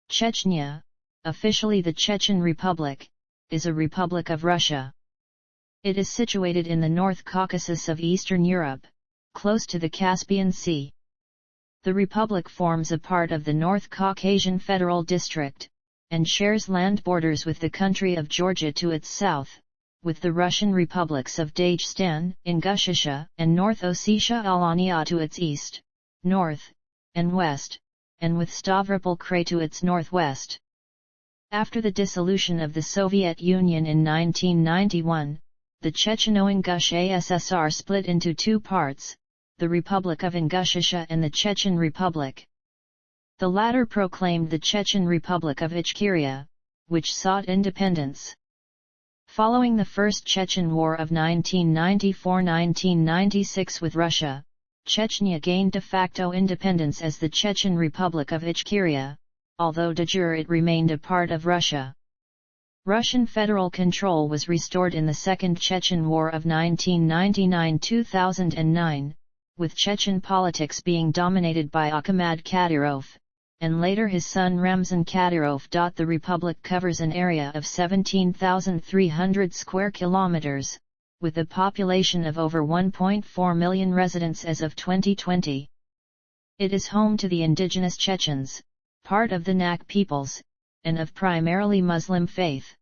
Chechnya, officially the Chechen Republic, is a republic of Russia. It is situated in the North Caucasus of Eastern Europe, close to the Caspian Sea. The republic forms a part of the North Caucasian Federal District, and shares land borders with the country of Georgia to its south, with the Russian republics of Dagestan, Ingushetia, and North Ossetia-Alania to its east, north, and west, and with Stavropol Krai to its northwest. After the dissolution of the Soviet Union in 1991, the Checheno-Ingush ASSR split into two parts, the Republic of Ingushetia and the Chechen Republic. The latter proclaimed the Chechen Republic of Ichkeria, which sought independence. Following the First Chechen War of 1994–1996 with Russia, Chechnya gained de facto independence as the Chechen Republic of Ichkeria, although de jure it remained a part of Russia. Russian federal control was restored in the Second Chechen War of 1999–2009, with Chechen politics being dominated by Akhmad Kadyrov, and later his son Ramzan Kadyrov. The republic covers an area of 17,300 square kilometers, with a population of over 1.4 million residents as of 2020. It is home to the indigenous Chechens, part of the Nak peoples, and of primarily Muslim faith.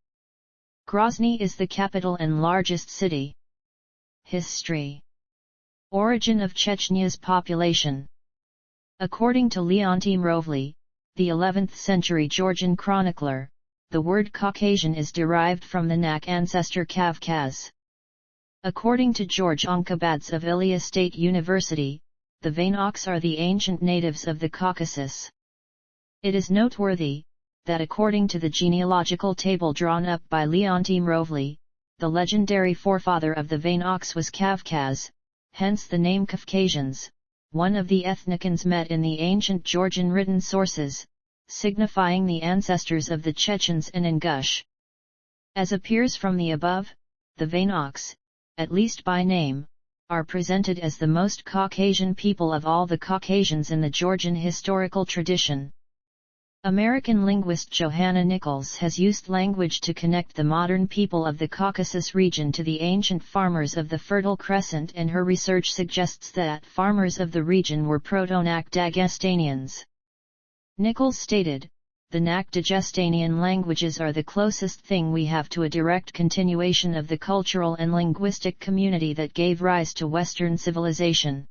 Grozny is the capital and largest city. History. Origin of Chechnya's population. According to Leonty Mrovly, the 11th century Georgian chronicler, the word Caucasian is derived from the Nak ancestor Kavkaz. According to George Onkabads of Ilia State University, the Vainoks are the ancient natives of the Caucasus. It is noteworthy that according to the genealogical table drawn up by Leonty Mrovly, the legendary forefather of the Vainoks was Kavkaz, hence the name Kafkasians, one of the ethnicons met in the ancient Georgian written sources, signifying the ancestors of the Chechens and Ingush. As appears from the above, the Vainoks, at least by name, are presented as the most Caucasian people of all the Caucasians in the Georgian historical tradition. American linguist Johanna Nichols has used language to connect the modern people of the Caucasus region to the ancient farmers of the Fertile Crescent, and her research suggests that farmers of the region were Proto-Nak Dagestanians. Nichols stated, "The Nak Dagestanian languages are the closest thing we have to a direct continuation of the cultural and linguistic community that gave rise to Western civilization."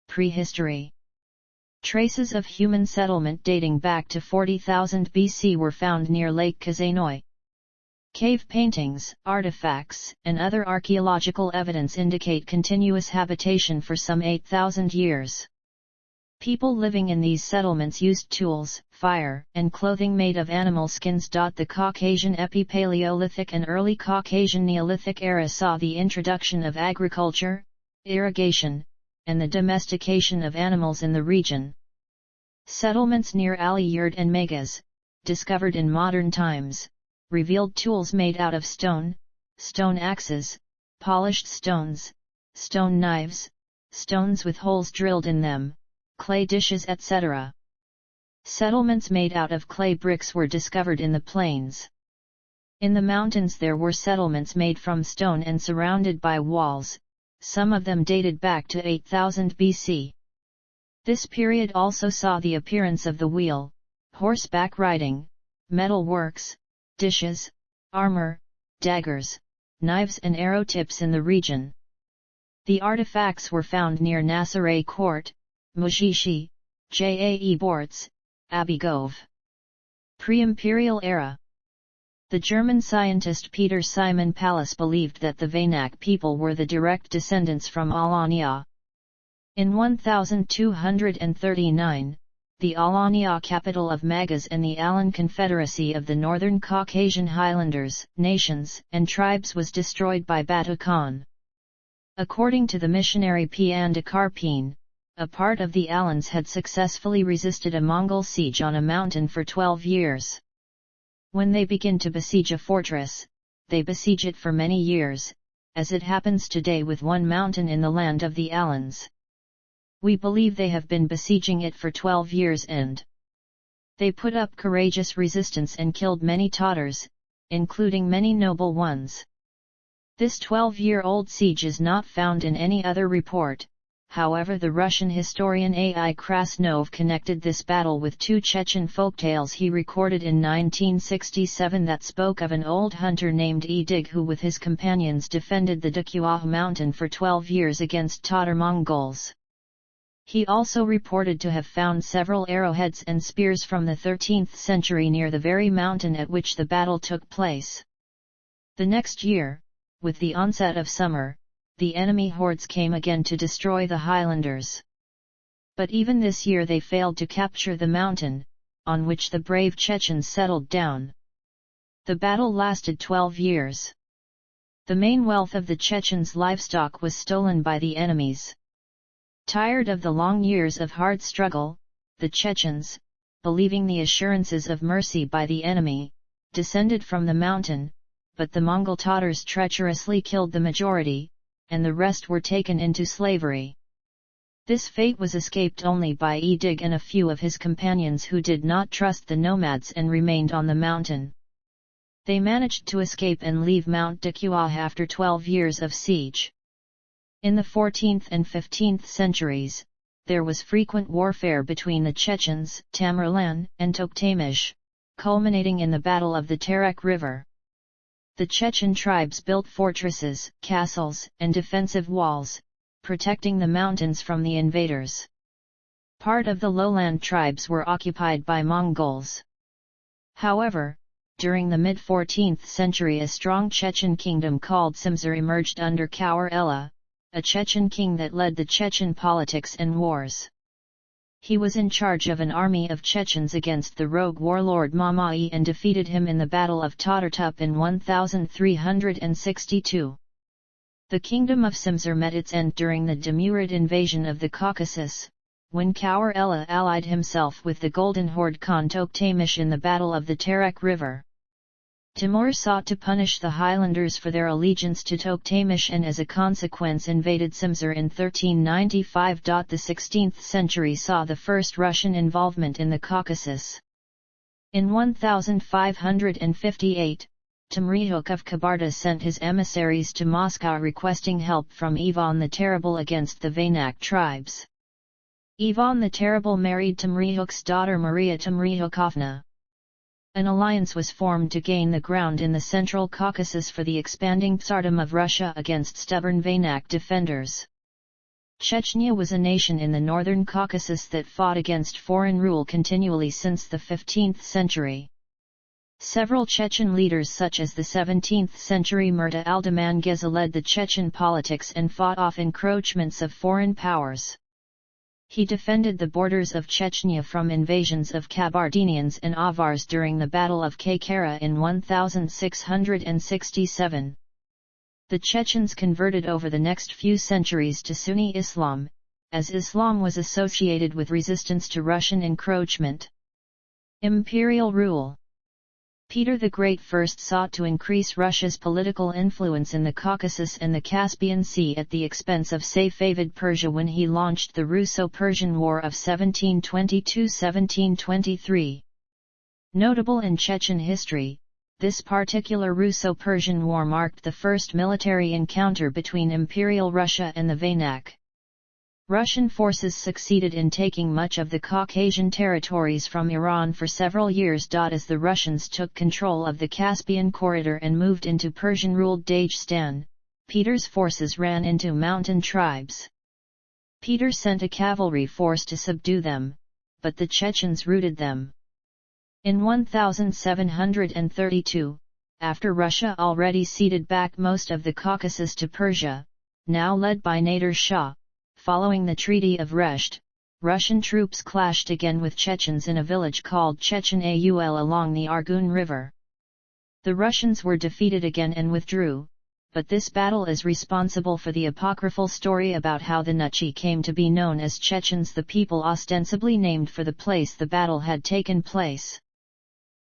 Prehistory. Traces of human settlement dating back to 40,000 BC were found near Lake Kazanoy. Cave paintings, artifacts, and other archaeological evidence indicate continuous habitation for some 8,000 years. People living in these settlements used tools, fire, and clothing made of animal skins. The Caucasian Epipaleolithic and early Caucasian Neolithic era saw the introduction of agriculture, irrigation, and the domestication of animals in the region. Settlements near Ali Yurt and Megaz, discovered in modern times, revealed tools made out of stone axes, polished stones, stone knives, stones with holes drilled in them, clay dishes, etc. Settlements made out of clay bricks were discovered in the plains. In the mountains there were settlements made from stone and surrounded by walls, some of them dated back to 8000 BC. This period also saw the appearance of the wheel, horseback riding, metal works, dishes, armor, daggers, knives and arrow tips in the region. The artifacts were found near Nasaray Court, Mujishi, Jae Borts, Abigov. Pre-imperial era. The German scientist Peter Simon Pallas believed that the Vainak people were the direct descendants from Alania. In 1239, the Alania capital of Magaz and the Alan Confederacy of the Northern Caucasian Highlanders, nations, and tribes was destroyed by Batu Khan. According to the missionary Pian de Carpine, a part of the Alans had successfully resisted a Mongol siege on a mountain for 12 years. When they begin to besiege a fortress, they besiege it for many years, as it happens today with one mountain in the land of the Alans. We believe they have been besieging it for 12 years and They put up courageous resistance and killed many Tatars, including many noble ones. This 12-year-old siege is not found in any other report. However, the Russian historian A.I. Krasnov connected this battle with two Chechen folktales he recorded in 1967 that spoke of an old hunter named Edig who with his companions defended the Dukyuah mountain for 12 years against Tatar Mongols. He also reported to have found several arrowheads and spears from the 13th century near the very mountain at which the battle took place. The next year, with the onset of summer, the enemy hordes came again to destroy the Highlanders. But even this year they failed to capture the mountain, on which the brave Chechens settled down. The battle lasted 12 years. The main wealth of the Chechens' livestock was stolen by the enemies. Tired of the long years of hard struggle, the Chechens, believing the assurances of mercy by the enemy, descended from the mountain, but the Mongol Tatars treacherously killed the majority, and the rest were taken into slavery. This fate was escaped only by Edig and a few of his companions who did not trust the nomads and remained on the mountain. They managed to escape and leave Mount Dukyuah after 12 years of siege. In the 14th and 15th centuries, there was frequent warfare between the Chechens, Tamerlan, and Tokhtamysh, culminating in the Battle of the Terek River. The Chechen tribes built fortresses, castles, and defensive walls, protecting the mountains from the invaders. Part of the lowland tribes were occupied by Mongols. However, during the mid-14th century a strong Chechen kingdom called Simsur emerged under Kaur Ela, a Chechen king that led the Chechen politics and wars. He was in charge of an army of Chechens against the rogue warlord Mamai and defeated him in the Battle of Tatartup in 1362. The kingdom of Simsur met its end during the Timurid invasion of the Caucasus, when Kaur Ela allied himself with the Golden Horde Khan Tokhtamysh in the Battle of the Terek River. Timur sought to punish the Highlanders for their allegiance to Tokhtamysh and as a consequence invaded Simsur in 1395. The 16th century saw the first Russian involvement in the Caucasus. In 1558, Temrihuk of Kabarda sent his emissaries to Moscow requesting help from Ivan the Terrible against the Vanak tribes. Ivan the Terrible married Temrihuk's daughter Maria Temrihukovna. An alliance was formed to gain the ground in the Central Caucasus for the expanding Tsardom of Russia against stubborn Vanak defenders. Chechnya was a nation in the northern Caucasus that fought against foreign rule continually since the 15th century. Several Chechen leaders such as the 17th century Murta Aldamangeza led the Chechen politics and fought off encroachments of foreign powers. He defended the borders of Chechnya from invasions of Kabardinians and Avars during the Battle of Kaikara in 1667. The Chechens converted over the next few centuries to Sunni Islam, as Islam was associated with resistance to Russian encroachment. Imperial rule. Peter the Great first sought to increase Russia's political influence in the Caucasus and the Caspian Sea at the expense of Safavid Persia when he launched the Russo-Persian War of 1722–1723. Notable in Chechen history, this particular Russo-Persian War marked the first military encounter between Imperial Russia and the Vanak. Russian forces succeeded in taking much of the Caucasian territories from Iran for several years. As the Russians took control of the Caspian corridor and moved into Persian-ruled Dagestan, Peter's forces ran into mountain tribes. Peter sent a cavalry force to subdue them, but the Chechens routed them. In 1732, after Russia already ceded back most of the Caucasus to Persia, now led by Nader Shah, following the Treaty of Resht, Russian troops clashed again with Chechens in a village called Chechen Aul along the Argun River. The Russians were defeated again and withdrew, but this battle is responsible for the apocryphal story about how the Nuchi came to be known as Chechens, the people ostensibly named for the place the battle had taken place.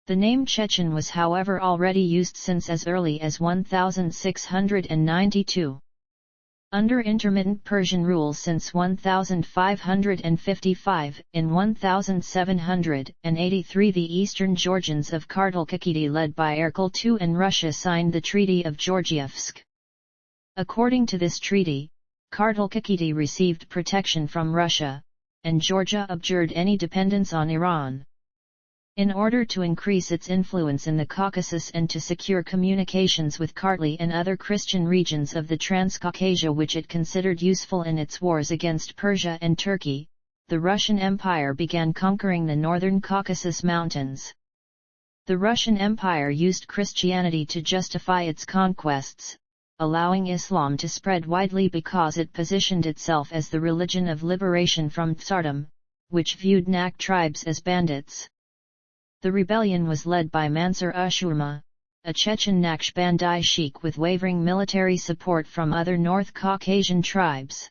The name Chechen was however already used since as early as 1692. Under intermittent Persian rule since 1555, in 1783 the eastern Georgians of Kartalkakiti led by Erkal II and Russia signed the Treaty of Georgievsk. According to this treaty, Kartalkakiti received protection from Russia, and Georgia abjured any dependence on Iran. In order to increase its influence in the Caucasus and to secure communications with Kartli and other Christian regions of the Transcaucasia which it considered useful in its wars against Persia and Turkey, the Russian Empire began conquering the northern Caucasus Mountains. The Russian Empire used Christianity to justify its conquests, allowing Islam to spread widely because it positioned itself as the religion of liberation from Tsardom, which viewed Nak tribes as bandits. The rebellion was led by Mansur Ushurma, a Chechen Naqshbandi sheikh with wavering military support from other North Caucasian tribes.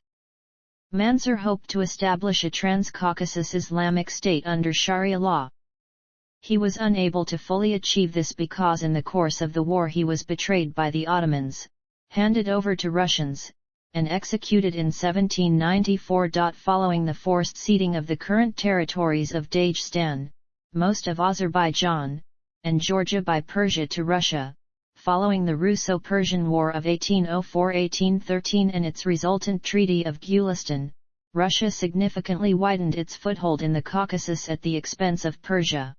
Mansur hoped to establish a Transcaucasus Islamic state under Sharia law. He was unable to fully achieve this because in the course of the war he was betrayed by the Ottomans, handed over to Russians, and executed in 1794. Following the forced ceding of the current territories of Dagestan, most of Azerbaijan, and Georgia by Persia to Russia, following the Russo-Persian War of 1804–1813 and its resultant Treaty of Gulistan, Russia significantly widened its foothold in the Caucasus at the expense of Persia.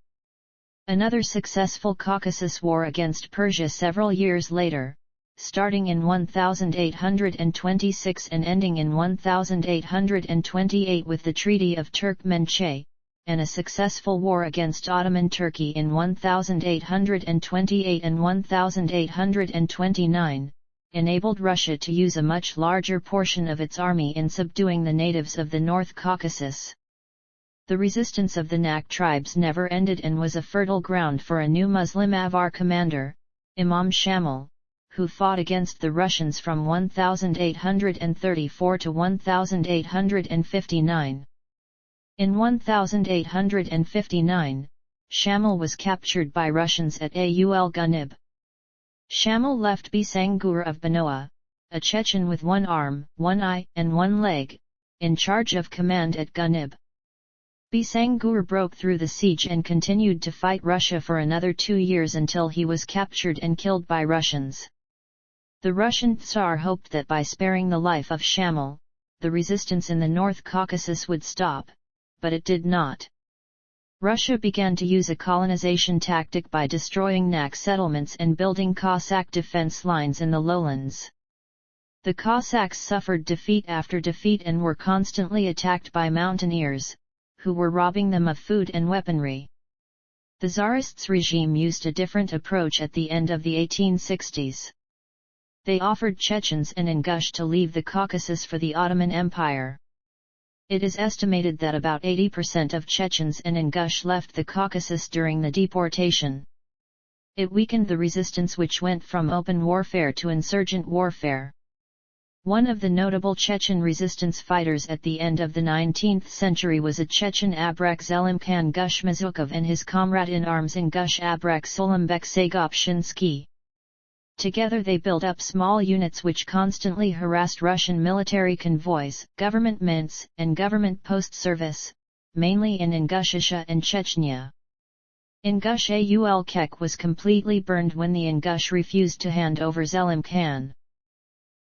Another successful Caucasus war against Persia several years later, starting in 1826 and ending in 1828 with the Treaty of Turkmenchay, and a successful war against Ottoman Turkey in 1828 and 1829, enabled Russia to use a much larger portion of its army in subduing the natives of the North Caucasus. The resistance of the Nak tribes never ended and was a fertile ground for a new Muslim Avar commander, Imam Shamil, who fought against the Russians from 1834 to 1859. In 1859, Shamil was captured by Russians at Aul Gunib. Shamil left Bisangur of Banoa, a Chechen with one arm, one eye, and one leg, in charge of command at Gunib. Bisangur broke through the siege and continued to fight Russia for another 2 years until he was captured and killed by Russians. The Russian Tsar hoped that by sparing the life of Shamil, the resistance in the North Caucasus would stop, but it did not. Russia began to use a colonization tactic by destroying Nak settlements and building Cossack defense lines in the lowlands. The Cossacks suffered defeat after defeat and were constantly attacked by mountaineers, who were robbing them of food and weaponry. The Tsarists' regime used a different approach at the end of the 1860s. They offered Chechens and Ingush to leave the Caucasus for the Ottoman Empire. It is estimated that about 80% of Chechens and Ingush left the Caucasus during the deportation. It weakened the resistance, which went from open warfare to insurgent warfare. One of the notable Chechen resistance fighters at the end of the 19th century was a Chechen Abrak Zelimkhan Gushmazukov and his comrade in arms Ingush Abrak Solombek Sagopshinsky. Together they built up small units which constantly harassed Russian military convoys, government mints, and government post service, mainly in Ingushetia and Chechnya. Ingush Aul Kek was completely burned when the Ingush refused to hand over Zelimkhan.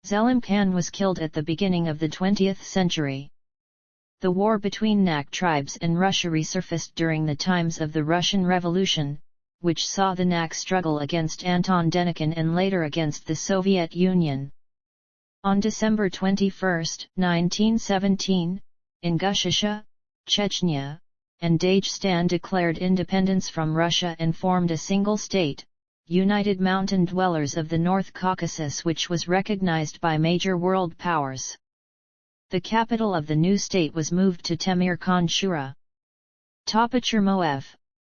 Zelimkhan was killed at the beginning of the 20th century. The war between Nak tribes and Russia resurfaced during the times of the Russian Revolution, which saw the Nak struggle against Anton Denikin and later against the Soviet Union. On December 21, 1917, Ingushetia, Chechnya, and Dagestan declared independence from Russia and formed a single state, United Mountain Dwellers of the North Caucasus, which was recognized by major world powers. The capital of the new state was moved to Temir Khan Shura. Topochermoev,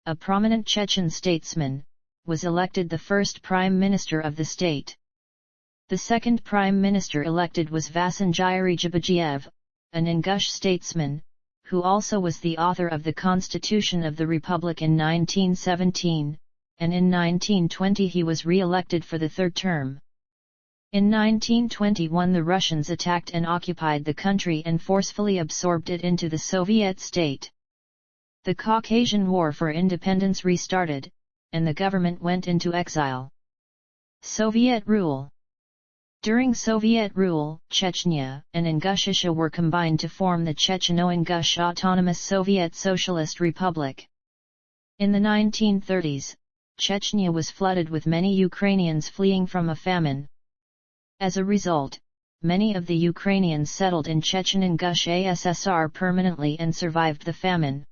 a prominent Chechen statesman, was elected the first prime minister of the state. The second prime minister elected was Vasanjiri Jabajiev, an Ingush statesman, who also was the author of the Constitution of the Republic in 1917, and in 1920 he was re-elected for the third term. In 1921 the Russians attacked and occupied the country and forcefully absorbed it into the Soviet state. The Caucasian War for Independence restarted, and the government went into exile. Soviet rule. During Soviet rule, Chechnya and Ingushetia were combined to form the Checheno-Ingush Autonomous Soviet Socialist Republic. In the 1930s, Chechnya was flooded with many Ukrainians fleeing from a famine. As a result, many of the Ukrainians settled in Chechen-Ingush ASSR permanently and survived the famine.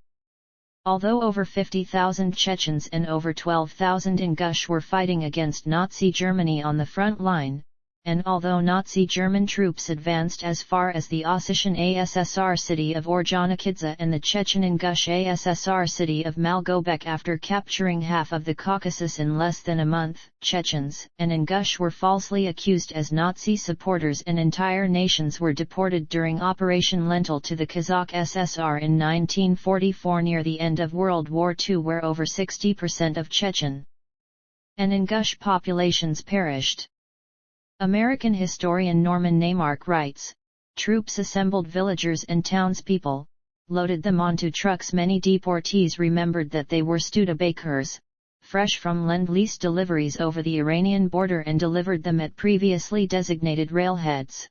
Although over 50,000 Chechens and over 12,000 Ingush were fighting against Nazi Germany on the front line, and although Nazi German troops advanced as far as the Ossetian ASSR city of Ordzhonikidze and the Chechen-Ingush ASSR city of Malgobek after capturing half of the Caucasus in less than a month, Chechens and Ingush were falsely accused as Nazi supporters and entire nations were deported during Operation Lentil to the Kazakh SSR in 1944 near the end of World War II, where over 60% of Chechen and Ingush populations perished. American historian Norman Naimark writes, "Troops assembled villagers and townspeople, loaded them onto trucks. Many deportees remembered that they were Studebakers, fresh from Lend-Lease deliveries over the Iranian border, and delivered them at previously designated railheads.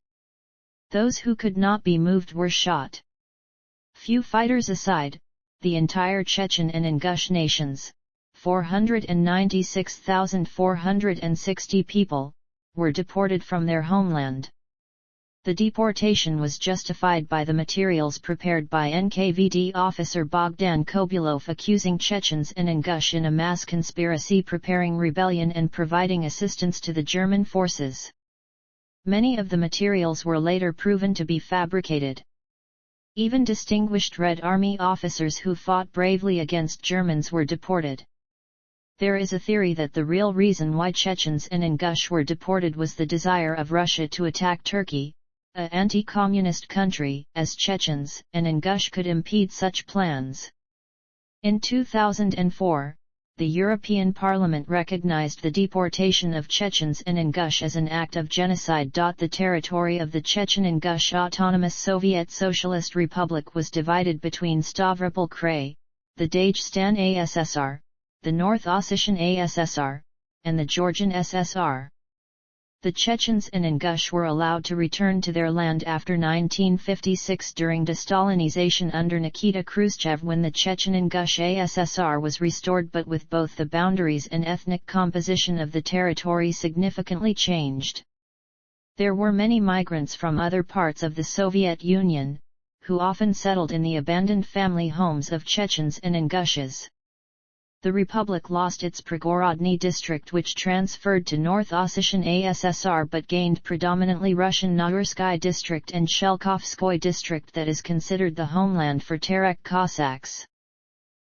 Those who could not be moved were shot. Few fighters aside, the entire Chechen and Ingush nations, 496,460 people, were deported from their homeland. The deportation was justified by the materials prepared by NKVD officer Bogdan Kobulov accusing Chechens and Ingush in a mass conspiracy preparing rebellion and providing assistance to the German forces. Many of the materials were later proven to be fabricated. Even distinguished Red Army officers who fought bravely against Germans were deported. There is a theory that the real reason why Chechens and Ingush were deported was the desire of Russia to attack Turkey, an anti-communist country, as Chechens and Ingush could impede such plans. In 2004, the European Parliament recognized the deportation of Chechens and Ingush as an act of genocide. The territory of the Chechen-Ingush Autonomous Soviet Socialist Republic was divided between Stavropol Krai, the Dagestan ASSR, the North Ossetian ASSR, and the Georgian SSR. The Chechens and Ingush were allowed to return to their land after 1956 during de-Stalinization under Nikita Khrushchev, when the Chechen-Ingush ASSR was restored, but with both the boundaries and ethnic composition of the territory significantly changed. There were many migrants from other parts of the Soviet Union, who often settled in the abandoned family homes of Chechens and Ingushes. The republic lost its Prigorodny district, which transferred to North Ossetian ASSR, but gained predominantly Russian Naursky district and Shelkovskoy district that is considered the homeland for Terek Cossacks.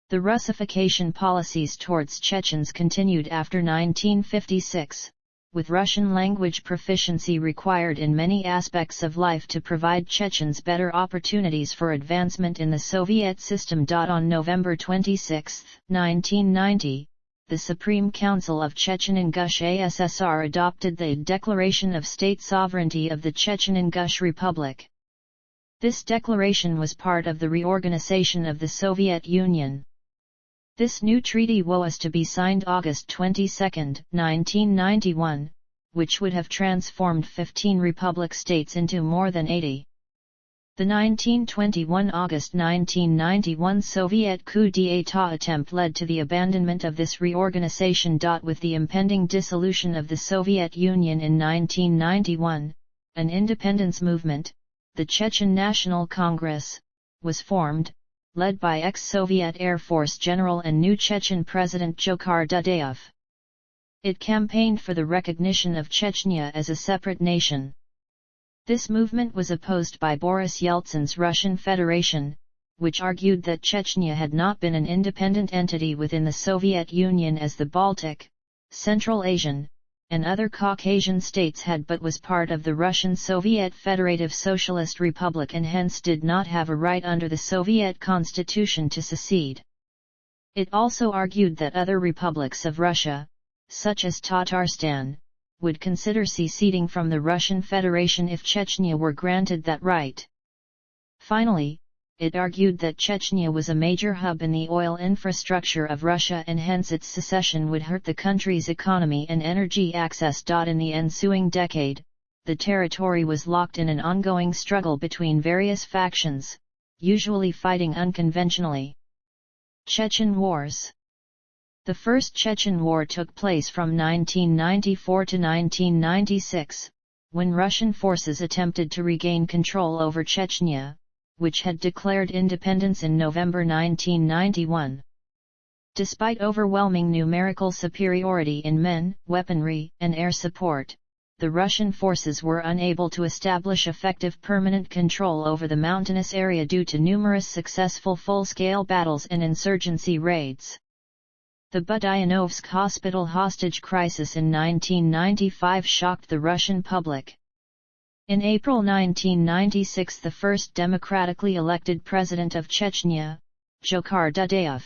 The Russification policies towards Chechens continued after 1956, with Russian language proficiency required in many aspects of life to provide Chechens better opportunities for advancement in the Soviet system. On November 26, 1990, the Supreme Council of Chechen-Ingush ASSR adopted the Declaration of State Sovereignty of the Chechen-Ingush Republic. This declaration was part of the reorganization of the Soviet Union. This new treaty was to be signed August 22, 1991, which would have transformed 15 republic states into more than 80. The 1921 August 1991 Soviet coup d'état attempt led to the abandonment of this reorganization. With the impending dissolution of the Soviet Union in 1991, an independence movement, the Chechen National Congress, was formed, led by ex-Soviet Air Force General and new Chechen President Djokhar Dudayev. It campaigned for the recognition of Chechnya as a separate nation. This movement was opposed by Boris Yeltsin's Russian Federation, which argued that Chechnya had not been an independent entity within the Soviet Union as the Baltic, Central Asian, and other Caucasian states had, but was part of the Russian Soviet Federative Socialist Republic and hence did not have a right under the Soviet constitution to secede. It also argued that other republics of Russia, such as Tatarstan, would consider seceding from the Russian Federation if Chechnya were granted that right. Finally, it argued that Chechnya was a major hub in the oil infrastructure of Russia and hence its secession would hurt the country's economy and energy access. In the ensuing decade, the territory was locked in an ongoing struggle between various factions, usually fighting unconventionally. Chechen Wars. The First Chechen War took place from 1994 to 1996, when Russian forces attempted to regain control over Chechnya, which had declared independence in November 1991. Despite overwhelming numerical superiority in men, weaponry, and air support, the Russian forces were unable to establish effective permanent control over the mountainous area due to numerous successful full-scale battles and insurgency raids. The Budyonnovsk hospital hostage crisis in 1995 shocked the Russian public. In April 1996, the first democratically elected president of Chechnya, Dzhokhar Dudayev,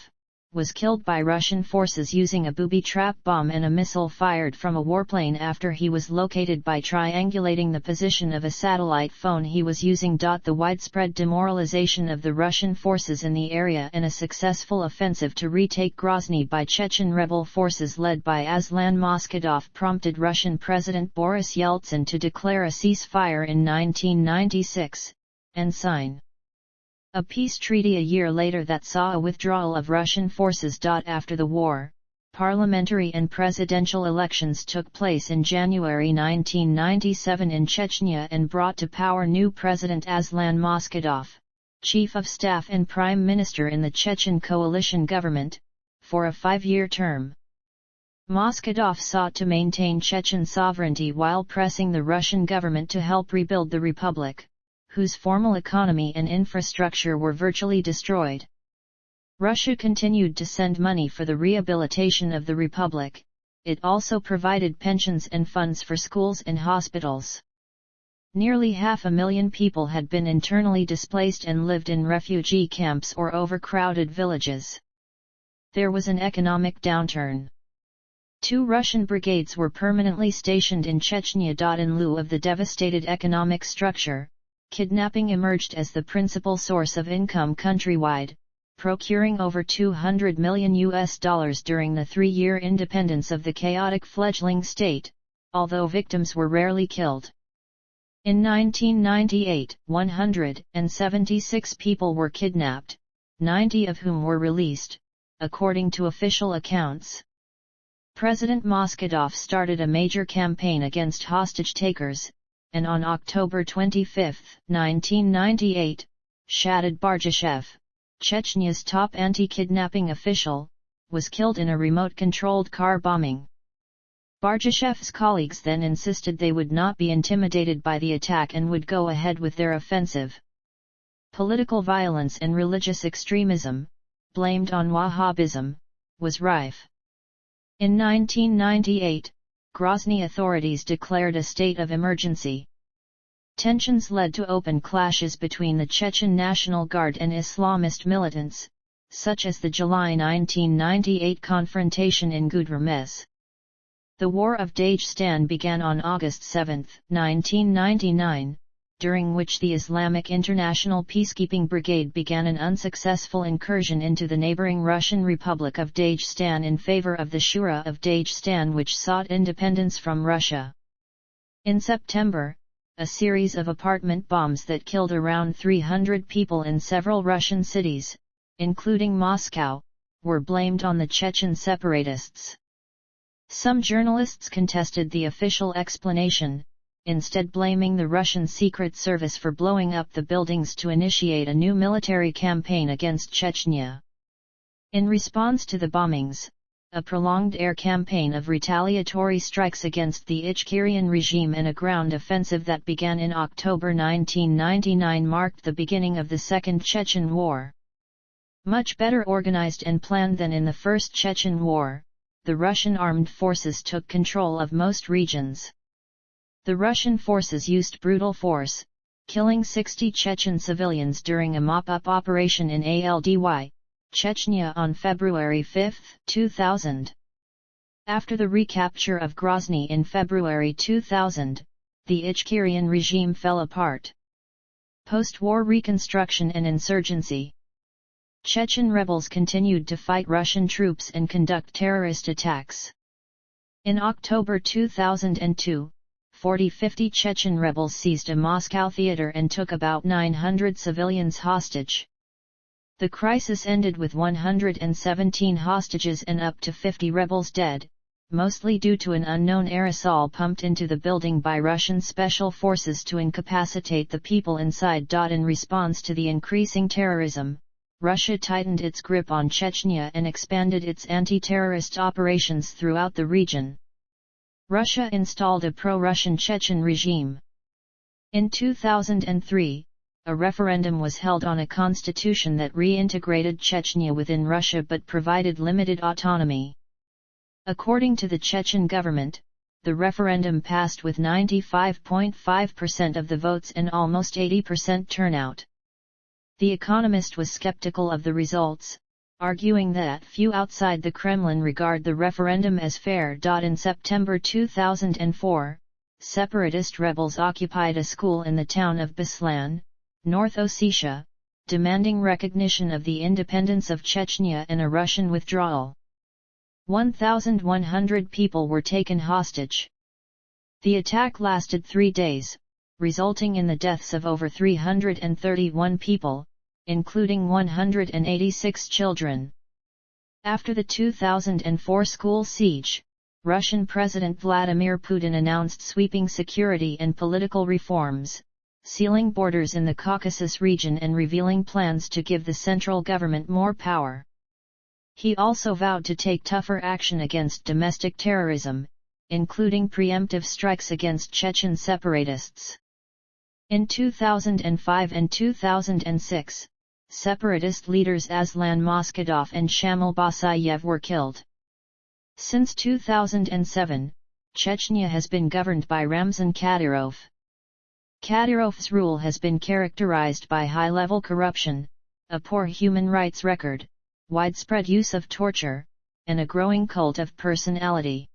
was killed by Russian forces using a booby trap bomb and a missile fired from a warplane after he was located by triangulating the position of a satellite phone he was using. The widespread demoralization of the Russian forces in the area and a successful offensive to retake Grozny by Chechen rebel forces led by Aslan Moskadov prompted Russian President Boris Yeltsin to declare a ceasefire in 1996, and sign a peace treaty a year later that saw a withdrawal of Russian forces. After the war, parliamentary and presidential elections took place in January 1997 in Chechnya and brought to power new President Aslan Moskadov, Chief of Staff and Prime Minister in the Chechen coalition government, for a 5-year term. Moskadov sought to maintain Chechen sovereignty while pressing the Russian government to help rebuild the republic, whose formal economy and infrastructure were virtually destroyed. Russia continued to send money for the rehabilitation of the republic. It also provided pensions and funds for schools and hospitals. Nearly 500,000 people had been internally displaced and lived in refugee camps or overcrowded villages. There was an economic downturn. 2 Russian brigades were permanently stationed in Chechnya. In lieu of the devastated economic structure, kidnapping emerged as the principal source of income countrywide, procuring over $200 million during the 3-year independence of the chaotic fledgling state, although victims were rarely killed. In 1998, 176 people were kidnapped, 90 of whom were released, according to official accounts. President Moskadov started a major campaign against hostage-takers, and on October 25, 1998, Shadid Barjashev, Chechnya's top anti-kidnapping official, was killed in a remote-controlled car bombing. Barjashev's colleagues then insisted they would not be intimidated by the attack and would go ahead with their offensive. Political violence and religious extremism, blamed on Wahhabism, was rife. In 1998, Grozny authorities declared a state of emergency. Tensions led to open clashes between the Chechen National Guard and Islamist militants, such as the July 1998 confrontation in Gudremez. The War of Dagestan began on August 7, 1999, during which the Islamic International Peacekeeping Brigade began an unsuccessful incursion into the neighboring Russian Republic of Dagestan in favor of the Shura of Dagestan, which sought independence from Russia. In September, a series of apartment bombs that killed around 300 people in several Russian cities, including Moscow, were blamed on the Chechen separatists. Some journalists contested the official explanation, instead blaming the Russian Secret Service for blowing up the buildings to initiate a new military campaign against Chechnya. In response to the bombings, a prolonged air campaign of retaliatory strikes against the Ichkerian regime and a ground offensive that began in October 1999 marked the beginning of the Second Chechen War. Much better organized and planned than in the First Chechen War, the Russian armed forces took control of most regions. The Russian forces used brutal force, killing 60 Chechen civilians during a mop-up operation in Aldy, Chechnya on February 5, 2000. After the recapture of Grozny in February 2000, the Ichkerian regime fell apart. Post-war reconstruction and insurgency. Chechen rebels continued to fight Russian troops and conduct terrorist attacks. In October 2002, 40-50 Chechen rebels seized a Moscow theater and took about 900 civilians hostage. The crisis ended with 117 hostages and up to 50 rebels dead, mostly due to an unknown aerosol pumped into the building by Russian special forces to incapacitate the people inside. In response to the increasing terrorism, Russia tightened its grip on Chechnya and expanded its anti-terrorist operations throughout the region. Russia installed a pro-Russian Chechen regime. In 2003, a referendum was held on a constitution that reintegrated Chechnya within Russia but provided limited autonomy. According to the Chechen government, the referendum passed with 95.5% of the votes and almost 80% turnout. The Economist was skeptical of the results, arguing that few outside the Kremlin regard the referendum as fair. In September 2004, separatist rebels occupied a school in the town of Beslan, North Ossetia, demanding recognition of the independence of Chechnya and a Russian withdrawal. 1,100 people were taken hostage. The attack lasted 3 days, resulting in the deaths of over 331 people, including 186 children. After the 2004 school siege, Russian President Vladimir Putin announced sweeping security and political reforms, sealing borders in the Caucasus region and revealing plans to give the central government more power. He also vowed to take tougher action against domestic terrorism, including preemptive strikes against Chechen separatists. In 2005 and 2006, separatist leaders Aslan Moskadov and Shamil Basayev were killed. Since 2007, Chechnya has been governed by Ramzan Kadyrov. Kadyrov's rule has been characterized by high-level corruption, a poor human rights record, widespread use of torture, and a growing cult of personality.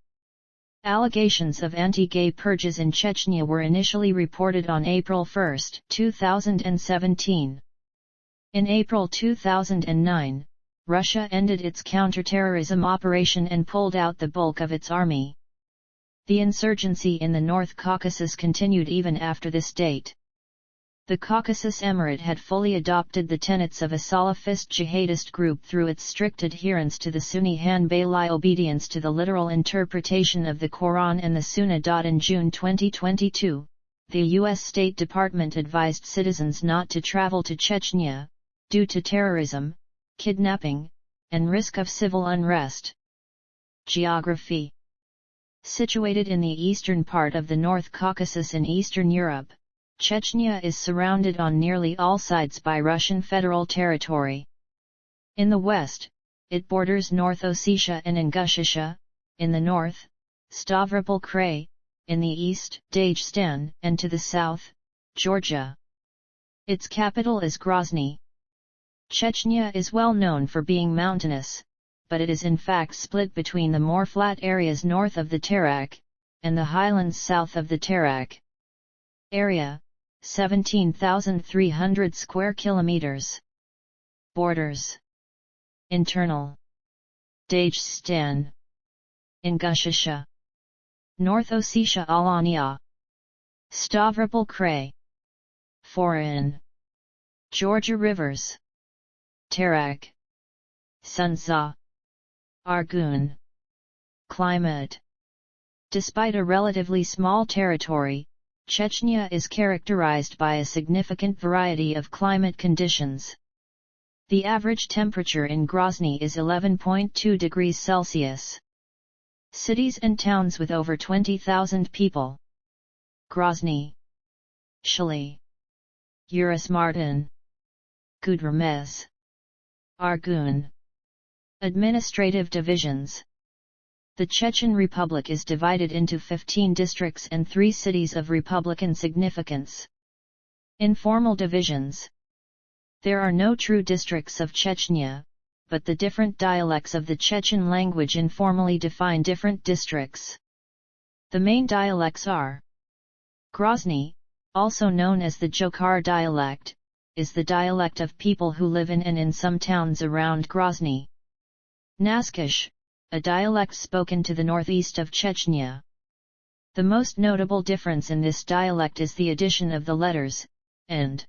Allegations of anti-gay purges in Chechnya were initially reported on April 1, 2017. In April 2009, Russia ended its counterterrorism operation and pulled out the bulk of its army. The insurgency in the North Caucasus continued even after this date. The Caucasus Emirate had fully adopted the tenets of a Salafist jihadist group through its strict adherence to the Sunni Hanbali obedience to the literal interpretation of the Quran and the Sunnah. In June 2022, the U.S. State Department advised citizens not to travel to Chechnya, due to terrorism, kidnapping, and risk of civil unrest. Geography. Situated in the eastern part of the North Caucasus in Eastern Europe, Chechnya is surrounded on nearly all sides by Russian federal territory. In the west, it borders North Ossetia and Ingushetia, in the north, Stavropol Krai, in the east, Dagestan, and to the south, Georgia. Its capital is Grozny. Chechnya is well known for being mountainous, but it is in fact split between the more flat areas north of the Tarak, and the highlands south of the Tarak. Area, 17,300 square kilometers. Borders. Internal. Dagestan. Ingushetia. North Ossetia Alania. Stavropol Krai. Foreign. Georgia Rivers. Tarak. Sunza. Argun. Climate. Despite a relatively small territory, Chechnya is characterized by a significant variety of climate conditions. The average temperature in Grozny is 11.2 degrees Celsius. Cities and towns with over 20,000 people. Grozny. Shali. Urus-Martin. Gudremez. Argun. Administrative divisions. The Chechen Republic is divided into 15 districts and 3 cities of republican significance. Informal divisions. There are no true districts of Chechnya, but the different dialects of the Chechen language informally define different districts. The main dialects are: Grozny, also known as the Jokhar dialect, is the dialect of people who live in and in some towns around Grozny. Naskish, a dialect spoken to the northeast of Chechnya. The most notable difference in this dialect is the addition of the letters and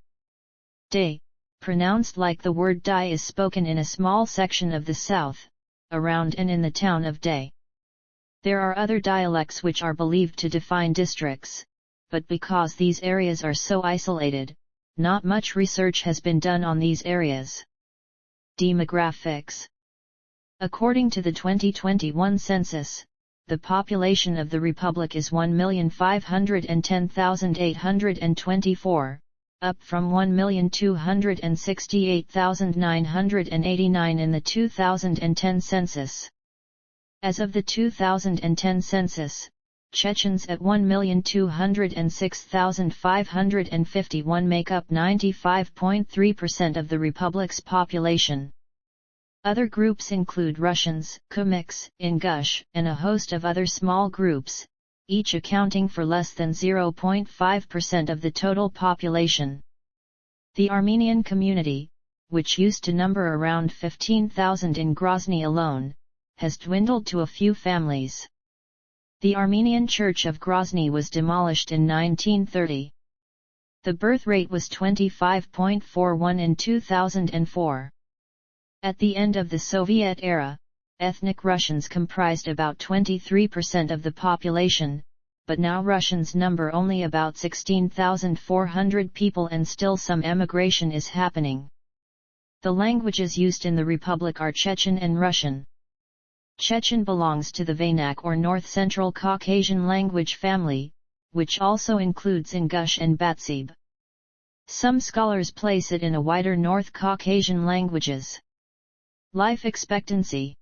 day, pronounced like the word die, is spoken in a small section of the south, around and in the town of Day. There are other dialects which are believed to define districts, but because these areas are so isolated, not much research has been done on these areas. Demographics. According to the 2021 census, the population of the Republic is 1,510,824, up from 1,268,989 in the 2010 census. As of the 2010 census, Chechens at 1,206,551 make up 95.3% of the Republic's population. Other groups include Russians, Kumyks, Ingush, and a host of other small groups, each accounting for less than 0.5% of the total population. The Armenian community, which used to number around 15,000 in Grozny alone, has dwindled to a few families. The Armenian Church of Grozny was demolished in 1930. The birth rate was 25.41 in 2004. At the end of the Soviet era, ethnic Russians comprised about 23% of the population, but now Russians number only about 16,400 people and still some emigration is happening. The languages used in the Republic are Chechen and Russian. Chechen belongs to the Vanak or North Central Caucasian language family, which also includes Ingush and Batsib. Some scholars place it in a wider North Caucasian languages. Life expectancy.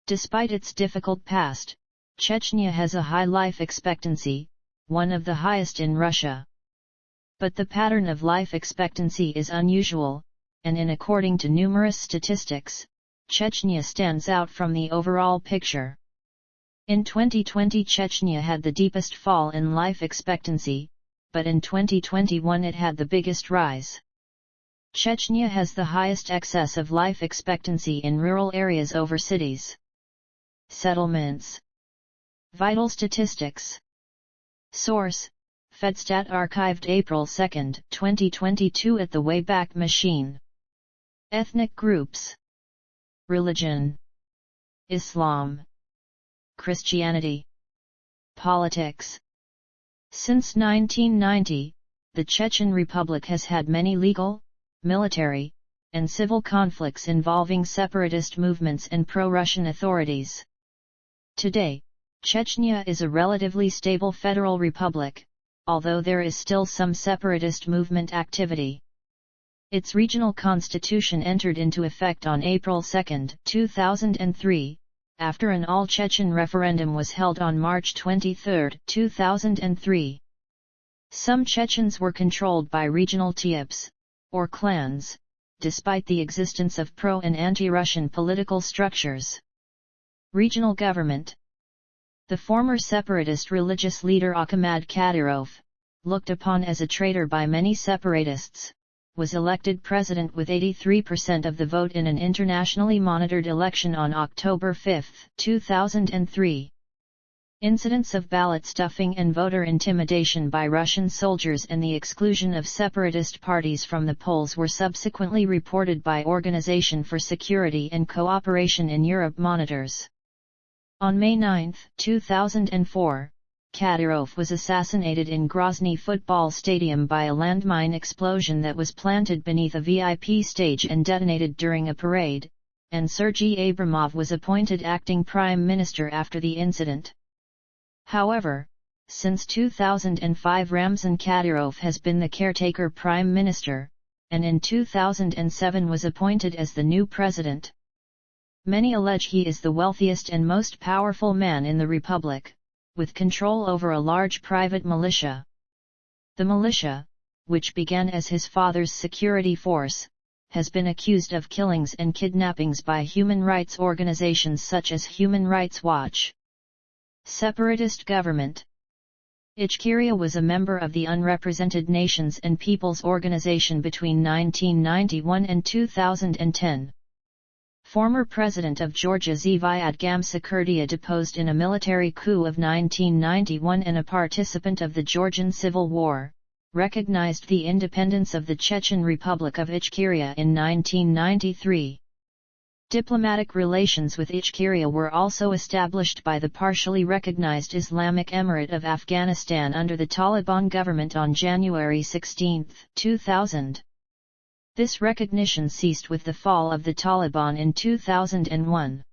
Despite its difficult past, Chechnya has a high life expectancy, one of the highest in Russia. But the pattern of life expectancy is unusual, and according to numerous statistics, Chechnya stands out from the overall picture. In 2020 Chechnya had the deepest fall in life expectancy, but in 2021 it had the biggest rise. Chechnya has the highest excess of life expectancy in rural areas over cities. Settlements. Vital statistics. Source: Fedstat, archived April 2, 2022 at the Wayback Machine. Ethnic groups. Religion: Islam. Christianity. Politics. Since 1990, the Chechen Republic has had many legal, military, and civil conflicts involving separatist movements and pro-Russian authorities. Today, Chechnya is a relatively stable federal republic, although there is still some separatist movement activity. Its regional constitution entered into effect on April 2, 2003, after an all-Chechen referendum was held on March 23, 2003. Some Chechens were controlled by regional tyips, or clans, despite the existence of pro- and anti-Russian political structures. Regional government. The former separatist religious leader Akhmad Kadyrov, looked upon as a traitor by many separatists, was elected president with 83% of the vote in an internationally monitored election on October 5, 2003. Incidents of ballot stuffing and voter intimidation by Russian soldiers and the exclusion of separatist parties from the polls were subsequently reported by Organization for Security and Cooperation in Europe monitors. On May 9, 2004, Kadyrov was assassinated in Grozny football stadium by a landmine explosion that was planted beneath a VIP stage and detonated during a parade, and Sergei Abramov was appointed acting prime minister after the incident. However, since 2005 Ramzan Kadyrov has been the caretaker prime minister, and in 2007 was appointed as the new president. Many allege he is the wealthiest and most powerful man in the republic, with control over a large private militia. The militia, which began as his father's security force, has been accused of killings and kidnappings by human rights organizations such as Human Rights Watch. Separatist government. Ichkeria was a member of the Unrepresented Nations and Peoples Organization between 1991 and 2010. Former President of Georgia Zviad Gamsakhurdia deposed in a military coup of 1991 and a participant of the Georgian Civil War, recognized the independence of the Chechen Republic of Ichkeria in 1993. Diplomatic relations with Ichkeria were also established by the partially recognized Islamic Emirate of Afghanistan under the Taliban government on January 16, 2000. This recognition ceased with the fall of the Taliban in 2001.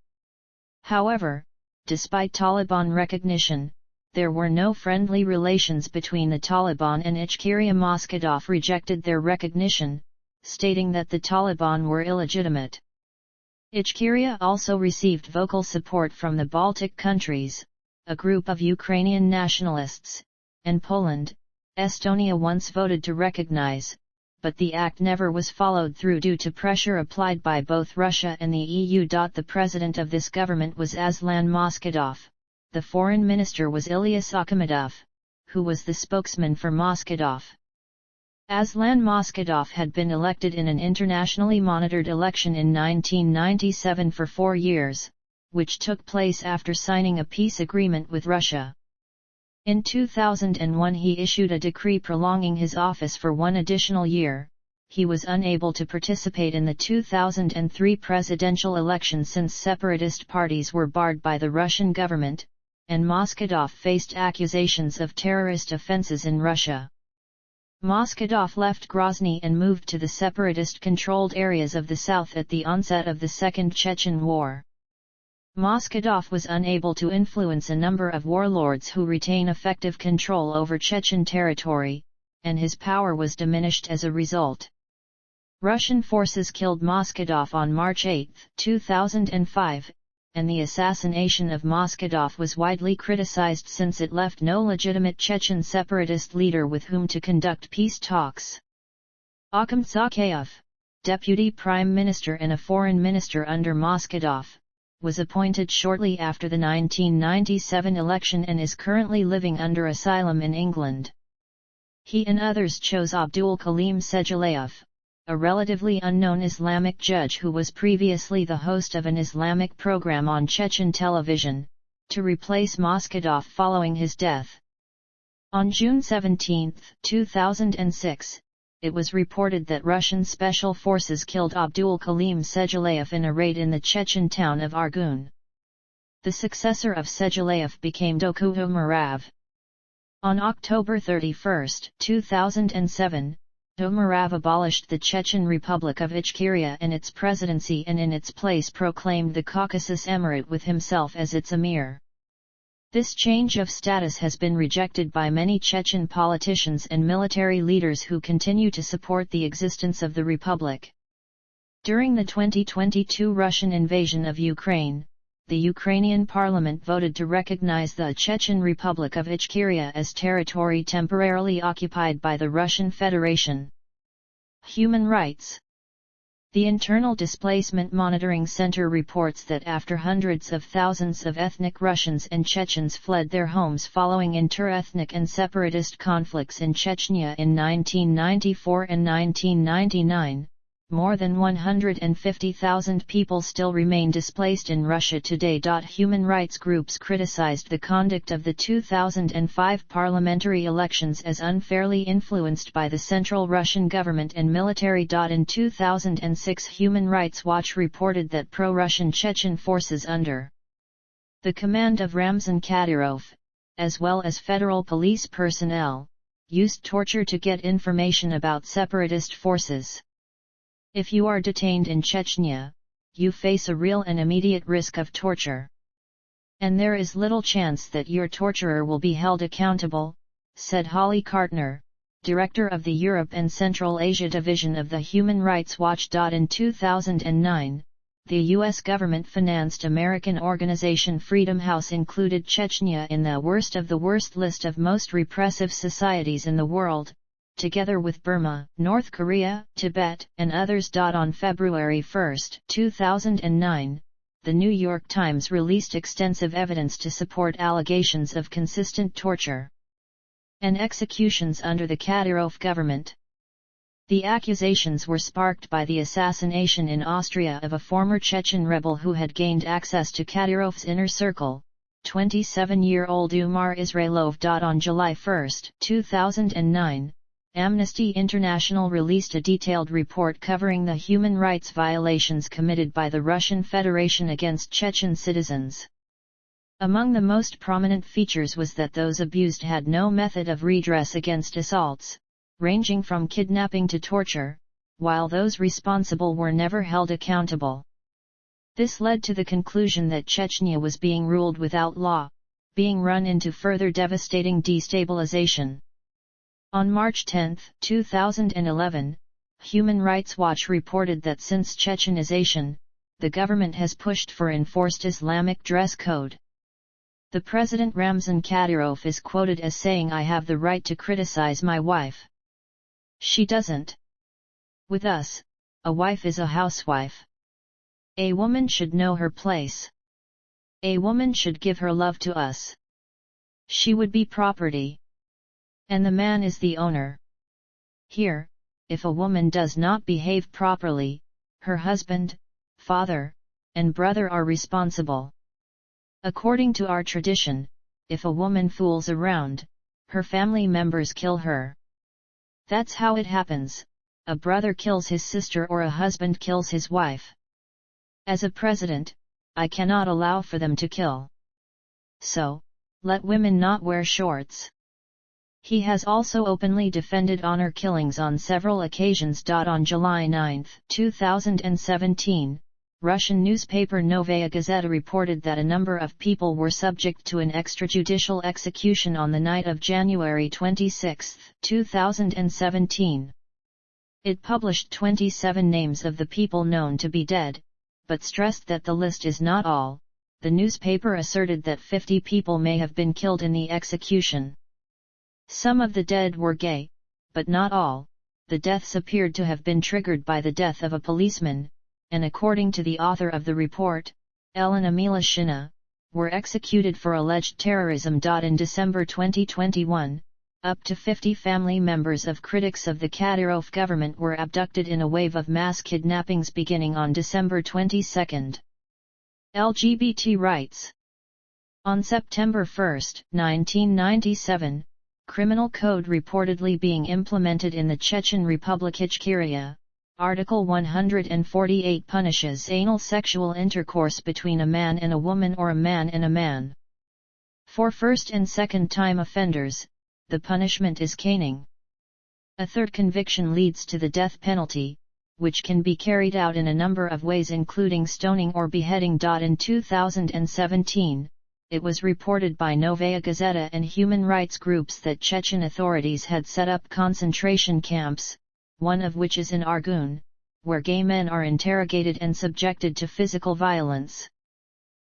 However, despite Taliban recognition, there were no friendly relations between the Taliban and Ichkeria. Mossadegh rejected their recognition, stating that the Taliban were illegitimate. Ichkeria also received vocal support from the Baltic countries, a group of Ukrainian nationalists, and Poland. Estonia once voted to recognize, but the act never was followed through due to pressure applied by both Russia and the EU. The president of this government was Aslan Mossadegh. The foreign minister was Ilyas Akhmedov, who was the spokesman for Mossadegh. Aslan Mossadegh had been elected in an internationally monitored election in 1997 for 4 years, which took place after signing a peace agreement with Russia. In 2001 he issued a decree prolonging his office for 1 additional year. He was unable to participate in the 2003 presidential election since separatist parties were barred by the Russian government, and Mossadegh faced accusations of terrorist offenses in Russia. Mossadegh left Grozny and moved to the separatist-controlled areas of the south at the onset of the Second Chechen War. Mossadegh was unable to influence a number of warlords who retain effective control over Chechen territory, and his power was diminished as a result. Russian forces killed Mossadegh on March 8, 2005, and the assassination of Mossadegh was widely criticized since it left no legitimate Chechen separatist leader with whom to conduct peace talks. Akhim Tsakhayev, deputy prime minister and a foreign minister under Mossadegh, was appointed shortly after the 1997 election and is currently living under asylum in England. He and others chose Abdul Kalim Sejalayev, a relatively unknown Islamic judge who was previously the host of an Islamic program on Chechen television, to replace Mossadegh following his death. On June 17, 2006, it was reported that Russian special forces killed Abdul Kalim Sejalayev in a raid in the Chechen town of Argun. The successor of Sejalayev became Dokuh Umarov. On October 31, 2007, Umarov abolished the Chechen Republic of Ichkeria and its presidency and in its place proclaimed the Caucasus Emirate with himself as its emir. This change of status has been rejected by many Chechen politicians and military leaders who continue to support the existence of the republic. During the 2022 Russian invasion of Ukraine, the Ukrainian parliament voted to recognize the Chechen Republic of Ichkeria as territory temporarily occupied by the Russian Federation. Human rights. The Internal Displacement Monitoring Center reports that after hundreds of thousands of ethnic Russians and Chechens fled their homes following inter-ethnic and separatist conflicts in Chechnya in 1994 and 1999, more than 150,000 people still remain displaced in Russia today. Human rights groups criticized the conduct of the 2005 parliamentary elections as unfairly influenced by the central Russian government and military. In 2006 Human Rights Watch reported that pro-Russian Chechen forces under the command of Ramzan Kadyrov, as well as federal police personnel, used torture to get information about separatist forces. If you are detained in Chechnya, you face a real and immediate risk of torture. And there is little chance that your torturer will be held accountable, said Holly Kartner, director of the Europe and Central Asia Division of the Human Rights Watch. In 2009, the U.S. government-financed American organization Freedom House included Chechnya in the worst of the worst list of most repressive societies in the world, together with Burma, North Korea, Tibet, and others. On February 1, 2009, The New York Times released extensive evidence to support allegations of consistent torture and executions under the Kadyrov government. The accusations were sparked by the assassination in Austria of a former Chechen rebel who had gained access to Kadyrov's inner circle, 27-year-old Umar Israilov. On July 1, 2009, Amnesty International released a detailed report covering the human rights violations committed by the Russian Federation against Chechen citizens. Among the most prominent features was that those abused had no method of redress against assaults, ranging from kidnapping to torture, while those responsible were never held accountable. This led to the conclusion that Chechnya was being ruled without law, being run into further devastating destabilization. On March 10, 2011, Human Rights Watch reported that since Chechenization, the government has pushed for enforced Islamic dress code. The president Ramzan Kadyrov is quoted as saying, "I have the right to criticize my wife. She doesn't. With us, a wife is a housewife. A woman should know her place. A woman should give her love to us. She would be property. And the man is the owner. Here, if a woman does not behave properly, her husband, father, and brother are responsible. According to our tradition, if a woman fools around, her family members kill her. That's how it happens. A brother kills his sister or a husband kills his wife. As a president, I cannot allow for them to kill. So, let women not wear shorts." He has also openly defended honor killings on several occasions. On July 9, 2017, Russian newspaper Novaya Gazeta reported that a number of people were subject to an extrajudicial execution on the night of January 26, 2017. It published 27 names of the people known to be dead, but stressed that the list is not all. The newspaper asserted that 50 people may have been killed in the execution. Some of the dead were gay, but not all. The deaths appeared to have been triggered by the death of a policeman, and according to the author of the report, Elena Milashina, were executed for alleged terrorism. In December 2021, up to 50 family members of critics of the Kadyrov government were abducted in a wave of mass kidnappings beginning on December 22. LGBT rights. On September 1, 1997, criminal code reportedly being implemented in the Chechen Republic. Ichkeria, Article 148 punishes anal sexual intercourse between a man and a woman or a man and a man. For first and second time offenders, the punishment is caning. A third conviction leads to the death penalty, which can be carried out in a number of ways including stoning or beheading. In 2017, it was reported by Novaya Gazeta and human rights groups that Chechen authorities had set up concentration camps, one of which is in Argun, where gay men are interrogated and subjected to physical violence.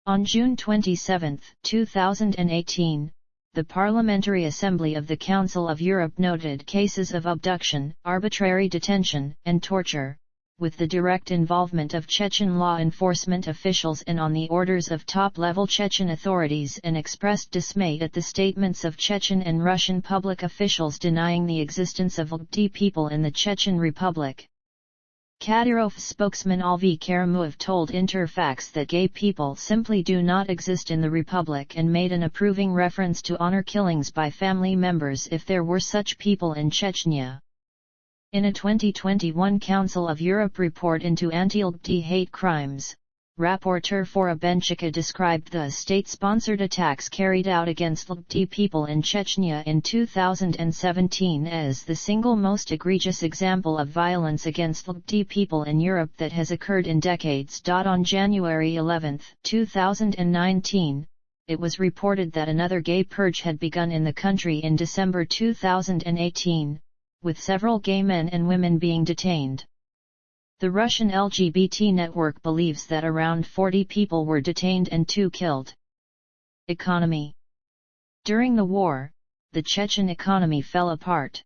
On June 27, 2018, the Parliamentary Assembly of the Council of Europe noted cases of abduction, arbitrary detention, and torture, with the direct involvement of Chechen law enforcement officials and on the orders of top-level Chechen authorities, and expressed dismay at the statements of Chechen and Russian public officials denying the existence of LGBT people in the Chechen Republic. Kadyrov spokesman Alvi Karamuev told Interfax that gay people simply do not exist in the Republic and made an approving reference to honor killings by family members if there were such people in Chechnya. In a 2021 Council of Europe report into anti-LGBT hate crimes, Rapporteur Fora Benchika described the state-sponsored attacks carried out against LGBT people in Chechnya in 2017 as the single most egregious example of violence against LGBT people in Europe that has occurred in decades. On January 11, 2019, it was reported that another gay purge had begun in the country in December 2018, with several gay men and women being detained. The Russian LGBT network believes that around 40 people were detained and 2 killed. Economy. During the war, the Chechen economy fell apart.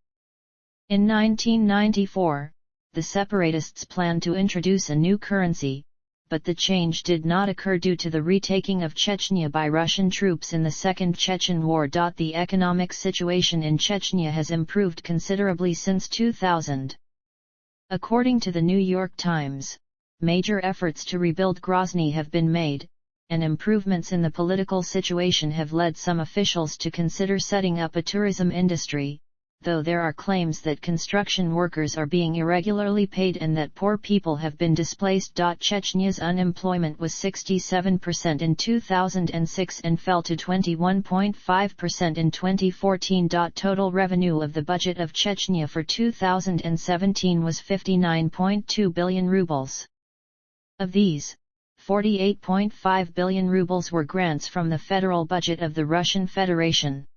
In 1994, the separatists planned to introduce a new currency, but the change did not occur due to the retaking of Chechnya by Russian troops in the Second Chechen War. The economic situation in Chechnya has improved considerably since 2000. According to the New York Times, major efforts to rebuild Grozny have been made, and improvements in the political situation have led some officials to consider setting up a tourism industry, though there are claims that construction workers are being irregularly paid and that poor people have been displaced. Chechnya's unemployment was 67% in 2006 and fell to 21.5% in 2014. Total revenue of the budget of Chechnya for 2017 was 59.2 billion rubles. Of these, 48.5 billion rubles were grants from the federal budget of the Russian Federation.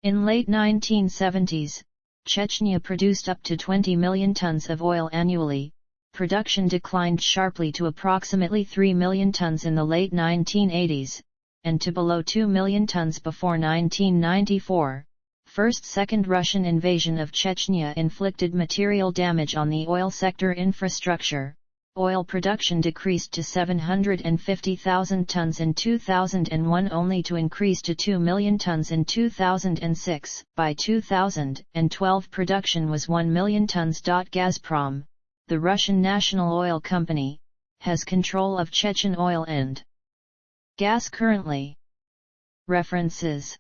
In late 1970s, Chechnya produced up to 20 million tons of oil annually. Production declined sharply to approximately 3 million tons in the late 1980s, and to below 2 million tons before 1994. Second Russian invasion of Chechnya inflicted material damage on the oil sector infrastructure. Oil production decreased to 750,000 tons in 2001 only to increase to 2 million tons in 2006. By 2012 production was 1 million tons. Gazprom, the Russian national oil company, has control of Chechen oil and gas currently. References